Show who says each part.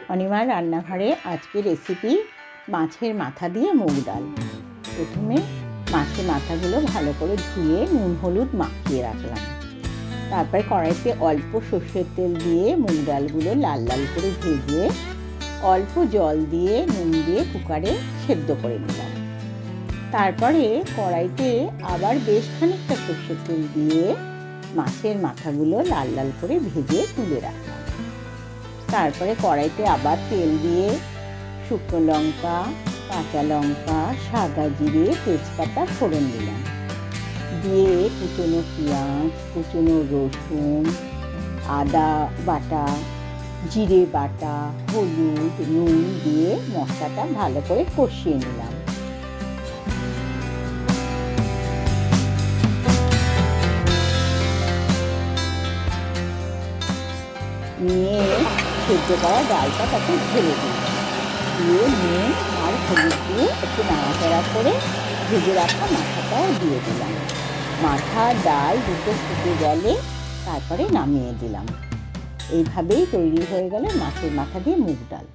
Speaker 1: অনিমার রান্নাঘরে আজকে রেসিপি মাছের মাথা দিয়ে মুগ ডাল। প্রথমে মাছের মাথাগুলো ভালো করে ধুয়ে নুন হলুদ মাখিয়ে রাখলাম। তারপরে কড়াইতে অল্প সর্ষের তেল দিয়ে মুগ ডালগুলো লাল লাল করে ভেজে অল্প জল দিয়ে নুন দিয়ে কুকারে সেদ্ধ করে নিলাম। তারপরে কড়াইতে আবার বেশ খানিকটা সর্ষের তেল দিয়ে মাছের মাথাগুলো লাল লাল করে ভেজে তুলে রাখলাম। তারপরে কড়াইতে আবার তেল দিয়ে শুকনো লঙ্কা, কাঁচা লঙ্কা, সাদা জিরে, তেজপাতা ফোড়ন দিলাম। দিয়ে কুচনো পেঁয়াজ, কুচনো রসুন, আদা বাটা, জিরে বাটা, হলুদ, নুন দিয়ে মশলাটা ভালো করে কষিয়ে নিলাম। নিয়ে সেদ্ধ করা ডালটা তাকে ঢেলে দিলাম। দিয়ে নুন আর হলুদ দিয়ে একটু নাড়াচাড়া করে ভেজে রাখা মাথাটাও দিয়ে দিলাম। মাথা ডাল দুটো ফুটে গেলে তারপরে নামিয়ে দিলাম। এইভাবেই তৈরি হয়ে গেল মাছের মাথা দিয়ে মুগ ডাল।